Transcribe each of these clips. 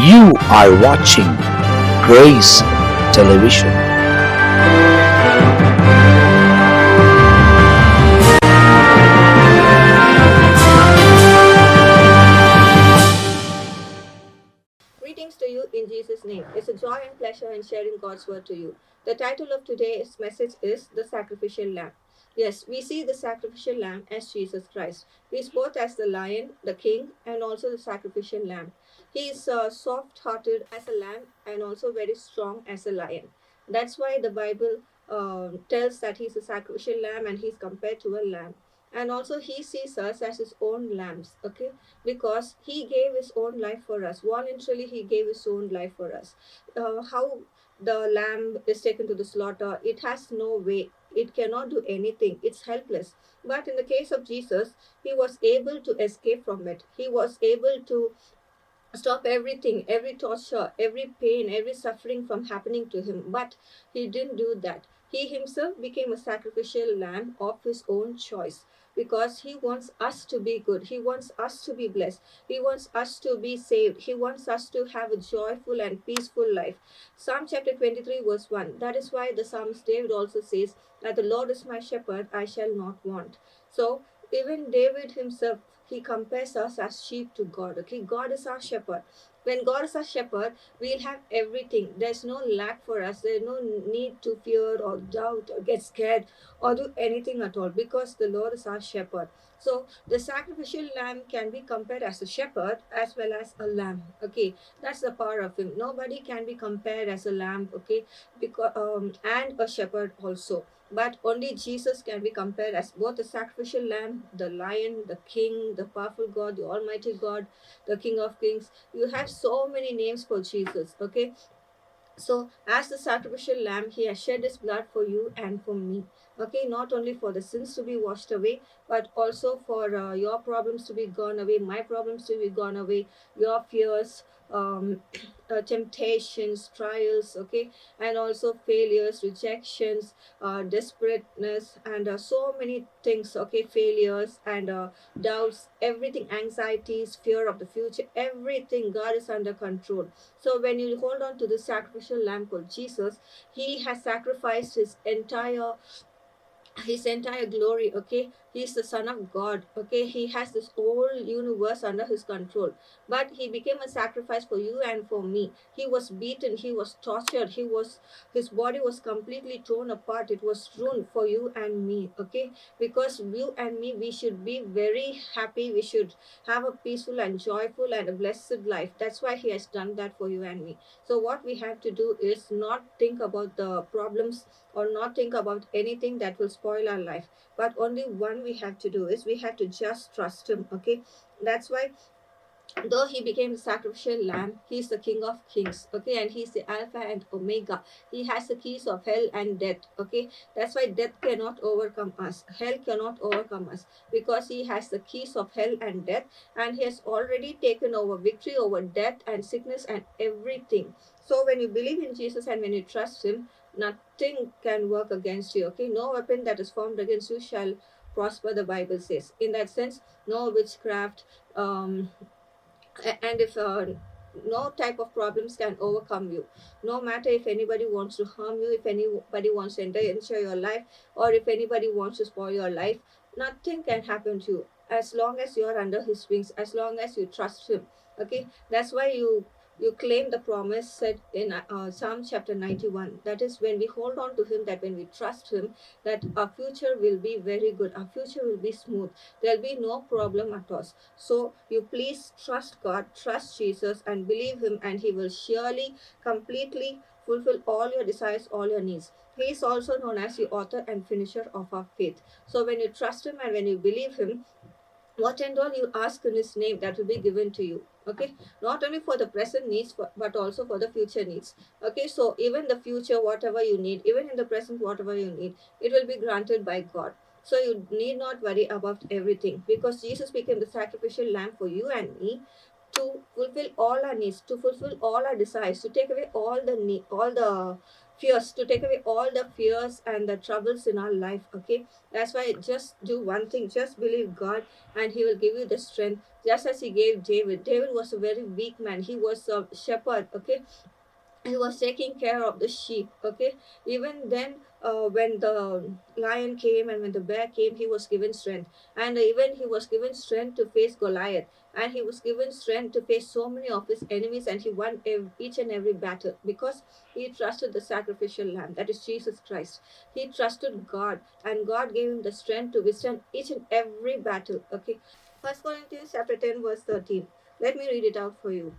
You are watching Grace Television. Greetings to you in Jesus' name. It's a joy and pleasure in sharing God's word to you. The title of today's message is The Sacrificial Lamb. Yes, we see the sacrificial lamb as Jesus Christ. He is both as the lion, the king, and also the sacrificial lamb. He is soft hearted as a lamb and also very strong as a lion. That's why the Bible tells that he's a sacrificial lamb and he's compared to a lamb. And also, he sees us as his own lambs, okay? Because he gave his own life for us. Voluntarily, he gave his own life for us. How the lamb is taken to the slaughter, it has no way. It cannot do anything. It's helpless. But in the case of Jesus, he was able to escape from it. He was able to stop everything, every torture, every pain, every suffering from happening to him. But he didn't do that. He himself became a sacrificial lamb of his own choice because he wants us to be good. He wants us to be blessed. He wants us to be saved. He wants us to have a joyful and peaceful life. Psalm chapter 23, verse 1. That is why the psalmist David also says that the Lord is my shepherd, I shall not want. So, even David himself, he compares us as sheep to God. Okay, God is our shepherd. When God is our shepherd, we'll have everything. There's no lack for us. There's no need to fear or doubt or get scared or do anything at all because the Lord is our shepherd. So the sacrificial lamb can be compared as a shepherd as well as a lamb. Okay, that's the power of him. Nobody can be compared as a lamb. Okay, because and a shepherd also. But only Jesus can be compared as both the sacrificial lamb, the lion, the king, the powerful God, the almighty God, the King of Kings. You have so many names for Jesus, okay? So, as the sacrificial lamb, he has shed his blood for you and for me. Okay, not only for the sins to be washed away, but also for your problems to be gone away, my problems to be gone away, your fears, um, temptations, trials, okay, and also failures, rejections, desperateness, and so many things, okay, failures and doubts, everything, anxieties, fear of the future, everything. God is under control. So when you hold on to the sacrificial lamb called Jesus, he has sacrificed his entire glory. Okay, he's the son of God. Okay, he has this whole universe under his control, but he became a sacrifice for you and for me. He was beaten, he was tortured, his body was completely torn apart. It was ruined for you and me. Okay, because you and me, we should be very happy. We should have a peaceful and joyful and a blessed life. That's why he has done that for you and me. So what we have to do is not think about the problems or not think about anything that will spoil our life, but only one we have to do is we have to just trust him. Okay, that's why though he became the sacrificial lamb, he's the King of Kings. Okay, and he's the Alpha and Omega. He has the keys of hell and death. Okay, that's why death cannot overcome us, hell cannot overcome us, because he has the keys of hell and death, and he has already taken over victory over death and sickness and everything. So when you believe in Jesus and when you trust him, nothing can work against you. Okay, no weapon that is formed against you shall prosper, the Bible says. In that sense, no witchcraft, and if no type of problems can overcome you, no matter if anybody wants to harm you, if anybody wants to enter into your life, or if anybody wants to spoil your life, nothing can happen to you as long as you are under his wings, as long as you trust him. Okay, that's why you claim the promise said in Psalm chapter 91. That is, when we hold on to him, that when we trust him, that our future will be very good, our future will be smooth, there'll be no problem at all. So you please trust God, trust Jesus, and believe him, and he will surely completely fulfill all your desires, all your needs. He is also known as the author and finisher of our faith. So when you trust him and when you believe him, what and all you ask in his name, that will be given to you. Okay, not only for the present needs, but also for the future needs. Okay, so even the future, whatever you need, even in the present, whatever you need, it will be granted by God. So you need not worry about everything, because Jesus became the sacrificial lamb for you and me, to fulfill all our needs, to fulfill all our desires, to take away all the need, all the fears, to take away all the fears and the troubles in our life. Okay, that's why just do one thing, just believe God, and He will give you the strength, just as He gave David. David was a very weak man, he was a shepherd. Okay, he was taking care of the sheep. Okay, even then, when the lion came and when the bear came, he was given strength. And even he was given strength to face Goliath, and he was given strength to face so many of his enemies, and he won each and every battle because he trusted the sacrificial lamb, that is Jesus Christ. He trusted God, and God gave him the strength to withstand each and every battle. Okay, First Corinthians chapter 10 verse 13. Let me read it out for you.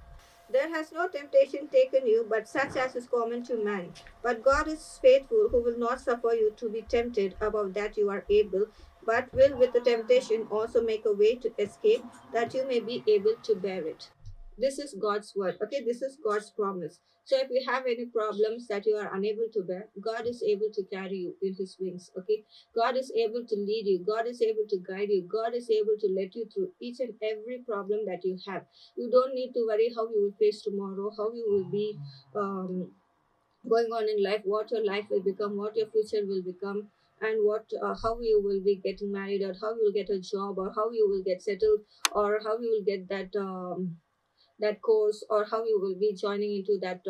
There has no temptation taken you, but such as is common to man. But God is faithful, who will not suffer you to be tempted above that you are able, but will with the temptation also make a way to escape, that you may be able to bear it. This is God's word. Okay, this is God's promise. So if you have any problems that you are unable to bear, God is able to carry you in His wings. Okay, God is able to lead you. God is able to guide you. God is able to let you through each and every problem that you have. You don't need to worry how you will face tomorrow, how you will be going on in life, what your life will become, what your future will become, and what how you will be getting married, or how you will get a job, or how you will get settled, or how you will get that course, or how you will be joining into that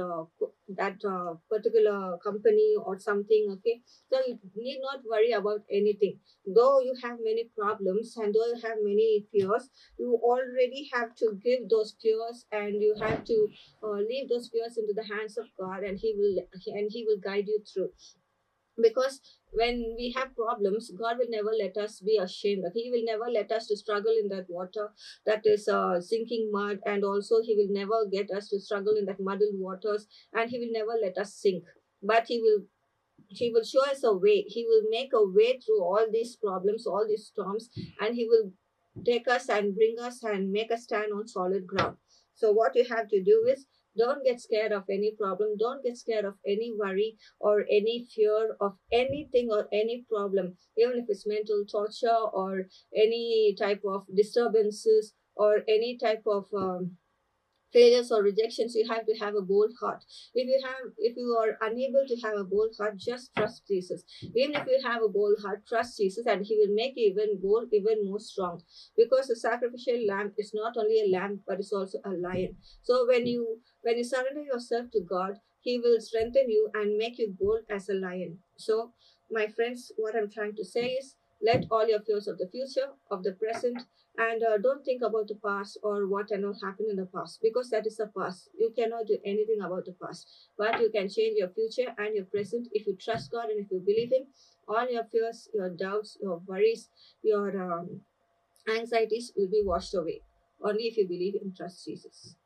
particular company or something. Okay, so you need not worry about anything. Though you have many problems and though you have many fears, you already have to give those fears, and you have to leave those fears into the hands of God, and He will guide you through. Because when we have problems, God will never let us be ashamed. Okay? He will never let us to struggle in that water that is sinking mud, and also He will never get us to struggle in that muddled waters, and He will never let us sink. But He will show us a way. He will make a way through all these problems, all these storms, and He will take us and bring us and make us stand on solid ground. So, what you have to do is, don't get scared of any problem, don't get scared of any worry or any fear of anything or any problem, even if it's mental torture or any type of disturbances or any type of failures or rejections. You have to have a bold heart. If you are unable to have a bold heart, just trust Jesus. Even if you have a bold heart, trust Jesus, and He will make you even bold, even more strong. Because the sacrificial lamb is not only a lamb, but it's also a lion. So when you surrender yourself to God, He will strengthen you and make you bold as a lion. So, my friends, what I'm trying to say is, let all your fears of the future, of the present, and don't think about the past or what and what happened in the past, because that is the past. You cannot do anything about the past, but you can change your future and your present if you trust God and if you believe Him. All your fears, your doubts, your worries, your anxieties will be washed away only if you believe and trust Jesus.